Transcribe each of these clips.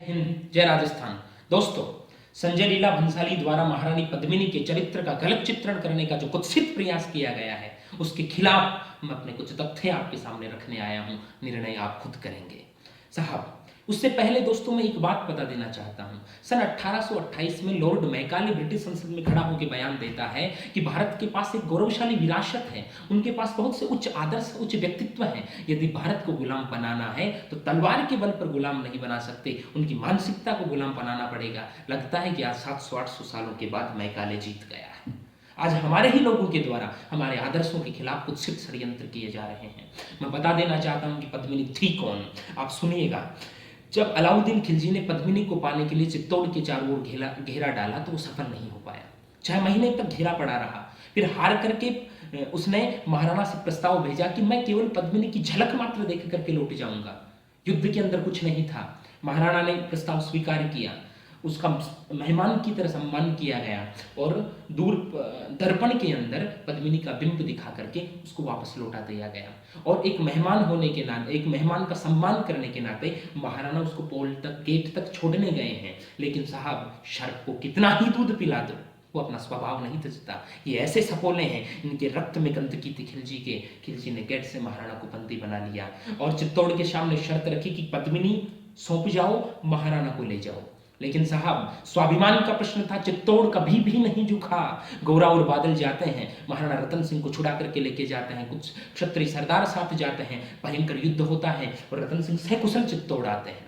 हिंद, जय राजस्थान। दोस्तों, संजय लीला भंसाली द्वारा महारानी पद्मिनी के चरित्र का गलत चित्रण करने का जो कुत्सित प्रयास किया गया है, उसके खिलाफ मैं अपने कुछ तथ्य आपके सामने रखने आया हूं। निर्णय आप खुद करेंगे। साहब, उससे पहले दोस्तों मैं एक बात बता देना चाहता हूं। सन 1828 में लॉर्ड मैकाले ब्रिटिश संसद में खड़ा होकर बयान देता है कि भारत के पास एक गौरवशाली विरासत है, उनके पास बहुत से उच्च आदर्श, उच्च व्यक्तित्व हैं। यदि भारत को गुलाम बनाना है तो तलवार के बल पर गुलाम नहीं बना सकते, उनकी मानसिकता को गुलाम बनाना पड़ेगा। लगता है कि आज 700-800 सालों के बाद मैकाले जीत गया है। आज हमारे ही लोगों के द्वारा हमारे आदर्शों के खिलाफ कुत्सित षड्यंत्र किए जा रहे हैं। मैं बता देना चाहता हूं कि पद्मिनी थी कौन। आप सुनिएगा। जब अलाउद्दीन खिलजी ने पद्मिनी को पाने के लिए चित्तौड़ के चारों ओर घेरा डाला तो वो सफल नहीं हो पाया। 6 महीने तक घेरा पड़ा रहा। फिर हार करके उसने महाराणा से प्रस्ताव भेजा कि मैं केवल पद्मिनी की झलक मात्र देख करके लौट जाऊंगा। युद्ध के अंदर कुछ नहीं था। महाराणा ने प्रस्ताव स्वीकार किया, उसका मेहमान की तरह सम्मान किया गया और दूर दर्पण के अंदर पद्मिनी का बिंब दिखा करके उसको वापस लौटा दिया गया। और एक मेहमान होने के नाते, एक मेहमान का सम्मान करने के नाते महाराणा उसको पोल तक, गेट तक छोड़ने गए हैं। लेकिन साहब, शर्प को कितना ही दूध पिला दो, वो अपना स्वभाव नहीं तजता। ये ऐसे सपोले हैं, इनके रक्त में गंदगी थी खिलजी के। खिलजी ने गेट से महाराणा को बंदी बना लिया और चित्तौड़ के सामने शर्त रखी कि पद्मिनी सौंप जाओ, महाराणा को ले जाओ। लेकिन साहब, स्वाभिमान का प्रश्न था, चित्तौड़ कभी भी नहीं झुका। गौरा और बादल जाते हैं, महाराणा रतन सिंह को छुड़ा करके लेके जाते हैं, कुछ क्षत्रिय सरदार साथ जाते हैं, भयंकर युद्ध होता है और रतन सिंह सकुशल चित्तौड़ आते हैं।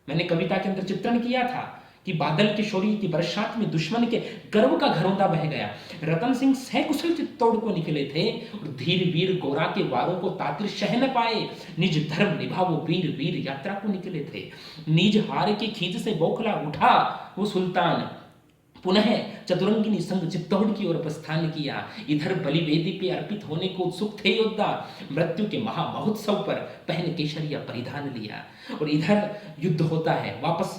मैंने कविता के अंदर चित्रण किया था कि बादल के शौर्य की बरसात में दुश्मन के गर्व का घरौंदा बह गया। रतन सिंह सकुशल चित्तौड़ को निकले थे और धीर वीर गोरा के वारों को तातिर सह न पाए, निज धर्म निभावो वीर वीर यात्रा को निकले थे। निज हार के खींच से बौखला उठा वो सुल्तान, पुनः चतुरंगिनी संग चित्तौड़ की ओर प्रस्थान किया। इधर बलिवेदी पे अर्पित होने को उत्सुक थे योद्धा, मृत्यु के महामहोत्सव पर पहन केशरिया परिधान लिया। और इधर युद्ध होता है, वापस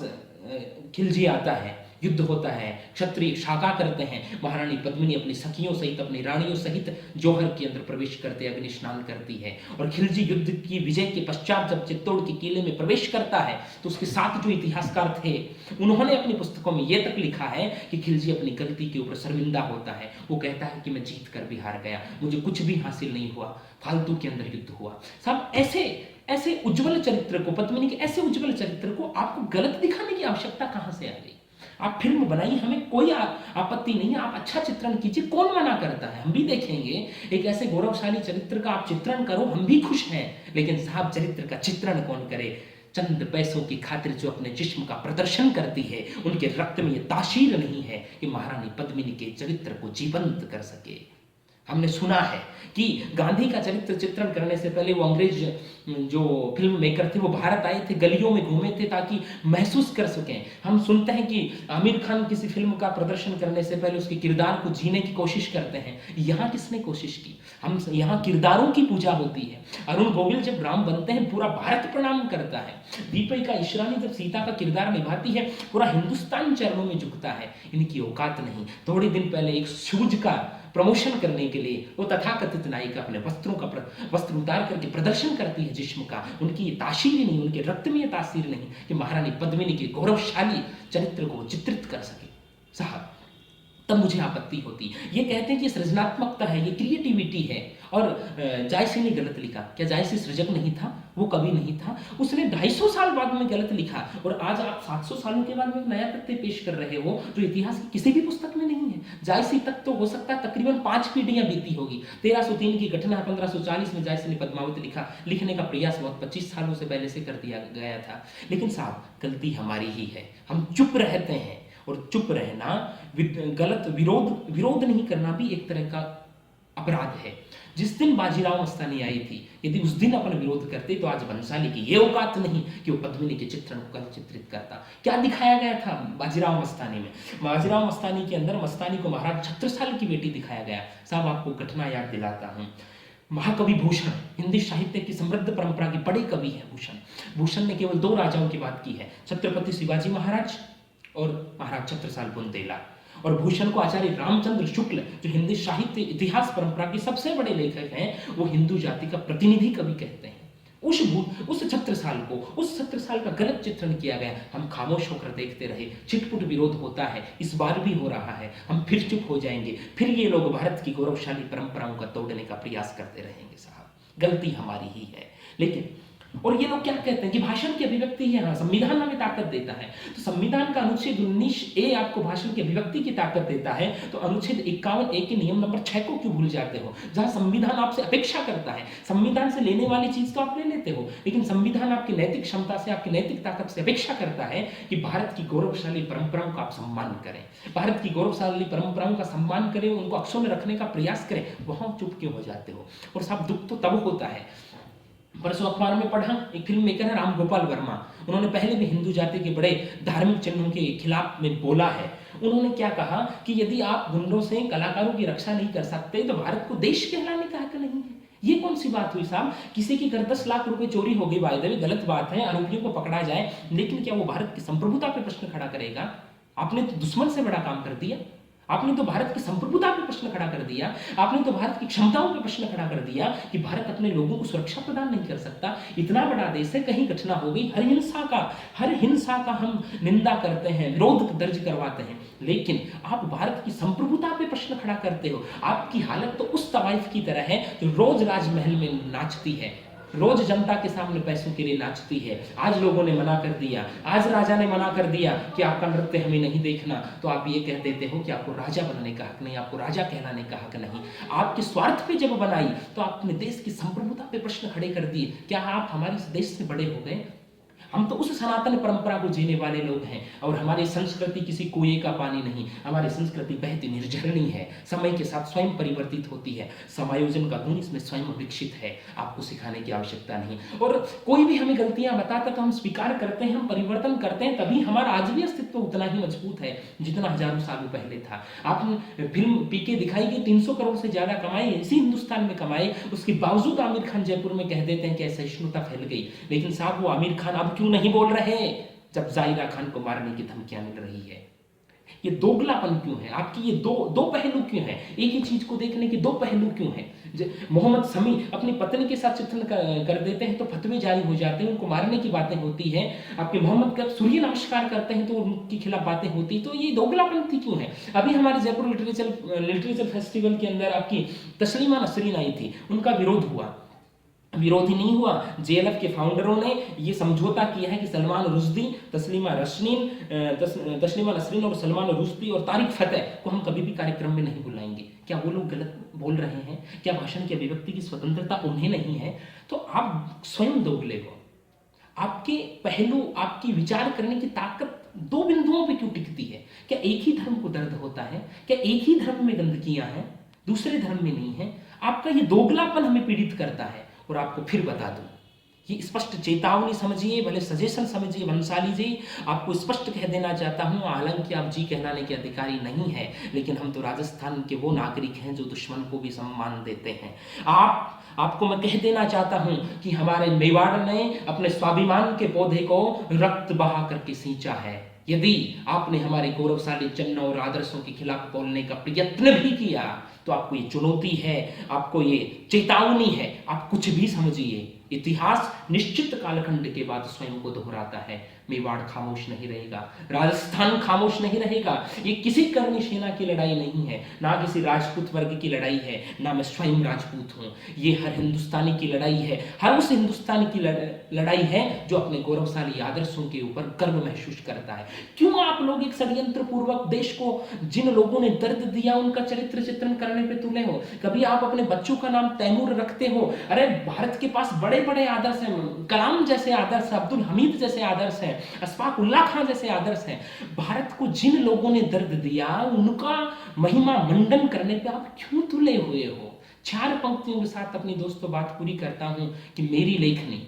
खिलजी आता है, युद्ध होता है, क्षत्रिय शाका करते हैं। महारानी पद्मिनी अपनी सखियों सहित, अपनी रानियों सहित जौहर के अंदर प्रवेश करते, अग्नि स्नान करती है। और खिलजी युद्ध की विजय के पश्चात जब चित्तौड़ के किले में प्रवेश करता है तो उसके साथ जो इतिहासकार थे उन्होंने अपनी पुस्तकों में यह तक लिखा है कि खिलजी अपनी गलती के ऊपर शर्मिंदा होता है। वो कहता है कि मैं जीत कर भी हार गया, मुझे कुछ भी हासिल नहीं हुआ, फालतू के अंदर युद्ध हुआ। साहब, ऐसे उज्जवल चरित्र को, पद्मिनी के ऐसे उज्जवल चरित्र को आपको गलत दिखाने की आवश्यकता कहां से आ गई? आप फिल्म बनाइए, हमें कोई आपत्ति नहीं है, आप अच्छा चित्रण कीजिए, कौन मना करता है? हम भी देखेंगे। एक ऐसे गौरवशाली चरित्र का आप चित्रण करो, हम भी खुश हैं। लेकिन साहब, चरित्र का चित्रण कौन करे? चंद पैसों की खातिर जो अपने जिस्म का प्रदर्शन करती है, उनके रक्त में ये तासीर नहीं है कि महारानी पद्मिनी के चरित्र को जीवंत कर सके। हमने सुना है कि गांधी का चरित्र चित्रण करने से पहले वो अंग्रेज जो फिल्म मेकर थे वो भारत आए थे, गलियों में घूमे थे ताकि महसूस कर सकें। हम सुनते हैं कि आमिर खान किसी फिल्म का प्रदर्शन करने से पहले उसके किरदार को जीने की कोशिश करते हैं। यहाँ किसने कोशिश की? हम यहाँ किरदारों की पूजा होती है। अरुण गोविल जब राम बनते हैं पूरा भारत प्रणाम करता है। दीपिका ईश्रानी जब सीता का किरदार निभाती है पूरा हिंदुस्तान चरणों में झुकता है। इनकी औकात नहीं। थोड़े दिन पहले एक शूज का प्रमोशन करने के लिए वो तथाकथित नायिका अपने वस्त्रों का वस्त्र उतार करके प्रदर्शन करती है जिस्म का। उनकी ये तासीर ही नहीं, उनके रक्त में ये तासीर नहीं कि महारानी पद्मिनी के गौरवशाली चरित्र को चित्रित कर सके। साहब, तब मुझे आपत्ति होती। ये कहते हैं कि सृजनात्मकता है, ये क्रिएटिविटी है। और जायसी ने गलत लिखा। क्या जायसी सृजक नहीं था? वो कभी नहीं था। उसने 250 साल बाद में गलत लिखा और आज आप 700 सालों के बाद में एक नया तथ्य पेश कर रहे हो जो इतिहास की किसी भी पुस्तक में नहीं है। जायसी तक तो हो सकता है तकरीबन 5 पीढ़ियां बीती होगी। 1303 की घटना 1540 में जायसी ने पद्मावती लिखा। लिखने का प्रयास बहुत 25 सालों से पहले से कर दिया गया था। लेकिन साहब, गलती हमारी ही है, हम चुप रहते हैं। और चुप रहना, गलत विरोध नहीं करना भी एक तरह का अपराध है। जिस दिन बाजीराव मस्तानी आई थी, यदि उस दिन अपन विरोध करते तो आज भंसाली की ये औकात नहीं कि वो पद्मिनी के चित्रण को गलत चित्रित करता। क्या दिखाया गया था बाजीराव मस्तानी में? बाजीराव मस्तानी के अंदर मस्तानी को महाराज छत्रसाल की बेटी दिखाया गया। साहब, आपको घटना याद दिलाता हूँ। महाकवि भूषण, हिंदी साहित्य की समृद्ध परंपरा के बड़े कवि हैं भूषण ने केवल 2 राजाओं की बात की है, छत्रपति शिवाजी महाराज और महाराज छत्रसाल बुंदेला। और भूषण को आचार्य रामचंद्र शुक्ल, जो हिंदी साहित्य इतिहास परंपरा के सबसे बड़े लेखक हैं, वो हिंदू जाति का प्रतिनिधि कवि कहते हैं। उस छत्रसाल साल को, उस 70 साल का गलत चित्रण किया गया। हम खामोश होकर देखते रहे, छिटपुट विरोध होता है, इस बार भी हो रहा है, हम फिर चुप हो जाएंगे, फिर ये लोग भारत की गौरवशाली परंपराओं का तोड़ने का प्रयास करते रहेंगे। साहब गलती हमारी ही है। लेकिन और ये लोग क्या कहते हैं कि भाषण की अभिव्यक्ति है, हाँ संविधान हमें ताकत देता है, तो संविधान का अनुच्छेद 19A आपको भाषण की अभिव्यक्ति की ताकत देता है, तो अनुच्छेद 51A के नियम नंबर 6 को क्यों भूल जाते हो, जहां संविधान आपसे अपेक्षा करता है। संविधान से लेने वाली चीज तो आप ले लेते हो, लेकिन संविधान आपकी नैतिक क्षमता से, आपकी नैतिक ताकत से अपेक्षा करता है कि भारत की गौरवशाली परंपराओं का आप सम्मान करें, भारत की गौरवशाली परंपराओं का सम्मान करें, उनको अक्षुण्ण रखने का प्रयास करें। वहां चुप क्यों हो जाते हो। और साहब दुख तो तब होता है, परसों अखबार में पढ़ा, एक फिल्म मेकर है राम गोपाल वर्मा, उन्होंने पहले भी हिंदू जाति के बड़े धार्मिक चिन्हों के खिलाफ में बोला है। उन्होंने क्या कहा कि यदि आप गुंडों से, कलाकारों की रक्षा नहीं कर सकते तो भारत को देश कहलाने का हक नहीं है। ये कौन सी बात हुई साहब। किसी की घर 10 लाख रुपए चोरी हो गई, वायदे में गलत बात है, आरोपियों को पकड़ा जाए, लेकिन क्या वो भारत की संप्रभुता पे प्रश्न खड़ा करेगा। आपने तो दुश्मन से बड़ा काम कर दिया, आपने तो भारत की संप्रभुता पे प्रश्न खड़ा कर दिया, आपने तो भारत की क्षमताओं पे प्रश्न खड़ा कर दिया कि भारत अपने लोगों को सुरक्षा प्रदान नहीं कर सकता। इतना बड़ा देश है, कहीं घटना हो गई, हर हिंसा का हम निंदा करते हैं, विरोध दर्ज करवाते हैं, लेकिन आप भारत की संप्रभुता पे प्रश्न खड़ा करते हो। आपकी हालत तो उस तवाइफ की तरह है जो रोज राजमहल में नाचती है, रोज जनता के सामने पैसों के लिए नाचती है। आज लोगों ने मना कर दिया, आज राजा ने मना कर दिया कि आपका नृत्य हमें नहीं देखना, तो आप ये कह देते हो कि आपको राजा बनने का हक नहीं, आपको राजा कहलाने का हक नहीं। आपके स्वार्थ पे जब बनाई तो आपने देश की संप्रभुता पे प्रश्न खड़े कर दिए। क्या आप हमारे इस देश से बड़े हो गए। हम तो उस सनातन परंपरा को जीने वाले लोग हैं, और हमारी संस्कृति किसी कुएं का पानी नहीं, हमारी संस्कृति बहती निर्झरणी है, समय के साथ स्वयं परिवर्तित होती है। समायोजन का गुण इसमें स्वयं विकसित है, आपको सिखाने की आवश्यकता नहीं। और कोई भी हमें गलतियां बताता तो हम स्वीकार करते हैं, हम परिवर्तन करते हैं, तभी हमारा आज भी अस्तित्व उतना ही मजबूत है जितना हजारों सालों पहले था। आपने फिल्म पीके दिखाई गई, 300 करोड़ से ज्यादा कमाए, इसी हिंदुस्तान में कमाए, उसके बावजूद आमिर खान जयपुर में कह देते हैं कि असहिष्णुता फैल गई। लेकिन साहब वो आमिर खान अब क्यों नहीं बोल रहे जब जाहिरा खान को मारने की धमकियां मिल रही है। ये दोगलापन क्यों है आपकी, ये दो पहलू क्यों है, एक ही चीज को देखने के दो पहलू क्यों है। मोहम्मद शमी अपनी पत्नी के साथ चित्रण कर देते हैं तो फतवे जारी हो जाते हैं, उनको मारने की बातें होती है। आपके मोहम्मद का सूर्य नमस्कार करते हैं तो उनके खिलाफ बातें होती, तो ये दोगलापंथी क्यों है। अभी हमारे जयपुर लिटरेचर फेस्टिवल के अंदर आपकी तस्लीमा नसरीन आई थी, उनका विरोध हुआ, विरोध ही नहीं हुआ, जेएलएफ के फाउंडरों ने ये समझौता किया है कि सलमान रुश्दी, तस्लीमा नसरीन और सलमान रुश्दी और तारिक फतेह को हम कभी भी कार्यक्रम में नहीं बुलाएंगे। क्या वो लोग गलत बोल रहे हैं? क्या भाषण की अभिव्यक्ति की स्वतंत्रता उन्हें नहीं है? तो आप स्वयं दोगले हो। आपके पहलू, आपकी विचार करने की ताकत दो बिंदुओं पे क्यों टिकती है? क्या एक ही धर्म को दर्द होता है? क्या एक ही धर्म में गंदगियां हैं, दूसरे धर्म में नहीं है? आपका ये दोगलापन हमें पीड़ित करता है। और आपको फिर बता दूं, ये स्पष्ट चेतावनी समझिए, भले सजेशन समझिए भंसाली जी, आपको स्पष्ट कह देना चाहता हूं, हालांकि आप जी कहलाने के अधिकारी नहीं है, लेकिन हम तो राजस्थान के वो नागरिक हैं जो दुश्मन को भी सम्मान देते हैं। आपको मैं कह देना चाहता हूं कि हमारे मेवाड़ ने अपने स्वाभिमान के पौधे को रक्त बहा करके सींचा है। यदि आपने हमारे गौरवशाली चिन्हों और आदर्शों के खिलाफ बोलने का प्रयत्न भी किया तो आपको ये चुनौती है, आपको ये चेतावनी है। आप कुछ भी समझिए, इतिहास निश्चित कालखंड के बाद स्वयं को दोहराता है। मेवाड़ खामोश नहीं रहेगा, राजस्थान खामोश नहीं रहेगा। ये किसी करनी सेना की लड़ाई नहीं है, ना किसी राजपूत वर्ग की लड़ाई है, ना मैं स्वयं राजपूत हूँ। ये हर हिंदुस्तानी की लड़ाई है, हर उस हिंदुस्तानी की लड़ाई है जो अपने गौरवशाली आदर्शों के ऊपर गर्व महसूस करता है। क्यों आप लोग एक षड्यंत्र पूर्वक देश को जिन लोगों ने दर्द दिया उनका चरित्र चित्रण करने पे तुले हो? कभी आप अपने बच्चों का नाम तैमूर रखते हो? अरे भारत के पास बड़े बड़े आदर्श हैं, कलाम जैसे आदर्श है, अब्दुल हमीद जैसे आदर्श है, अशफाक उल्लाह खां जैसे आदर्श हैं। भारत को जिन लोगों ने दर्द दिया उनका महिमा मंडन करने पे आप क्यों तुले हुए हो? 4 पंक्तियों के साथ अपनी दोस्तों बात पूरी करता हूं कि मेरी लेखनी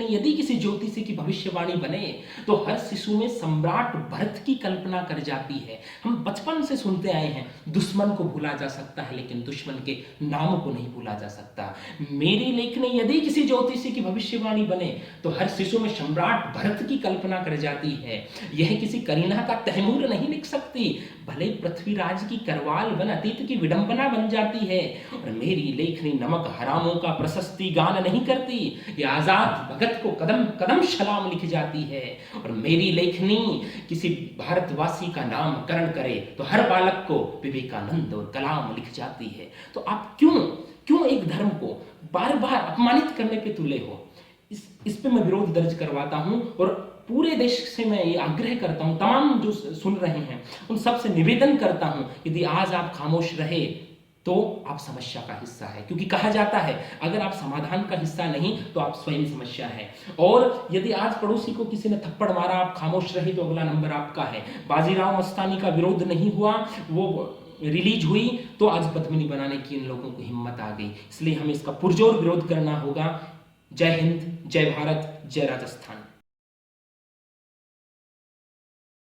यदि किसी ज्योतिषी की भविष्यवाणी बने तो हर शिशु में सम्राट भरत की कल्पना कर जाती है। हम बचपन से सुनते आए हैं, दुश्मन को भूला जा सकता है लेकिन दुश्मन के नाम को नहीं भूला जा सकता। मेरी लेखनी यदि किसी ज्योतिषी की भविष्यवाणी बने तो हर शिशु में सम्राट भरत की कल्पना कर जाती है। यह किसी करीना का तैमूर नहीं लिख सकती, भले पृथ्वीराज की करवाल बन अतीत की विडंबना बन जाती है। और मेरी लेखनी नमक हरामों का प्रशस्ति गान नहीं करती, यह आजाद भगत को कदम कदम सलाम लिख जाती है। और मेरी लेखनी किसी भारतवासी का नामकरण करे तो हर बालक को विवेकानंद और कलाम लिख जाती है। तो आप क्यों एक धर्म को बार बार अपमानित करने पे तुले हो? इस पे मैं विरोध दर्ज करवाता हूं और पूरे देश से मैं ये आग्रह करता हूं, तमाम जो सुन रहे हैं उन सब से निवेदन करता हूं, यदि आज आप खामोश रहे तो आप समस्या का हिस्सा है। क्योंकि कहा जाता है अगर आप समाधान का हिस्सा नहीं तो आप स्वयं समस्या है। और यदि आज पड़ोसी को किसी ने थप्पड़ मारा, आप खामोश रहे तो अगला नंबर आपका है। बाजीराव मस्तानी का विरोध नहीं हुआ, वो रिलीज हुई तो आज पद्मिनी बनाने की इन लोगों को हिम्मत आ गई। इसलिए हमें इसका पुरजोर विरोध करना होगा। जय हिंद, जय भारत, जय राजस्थान।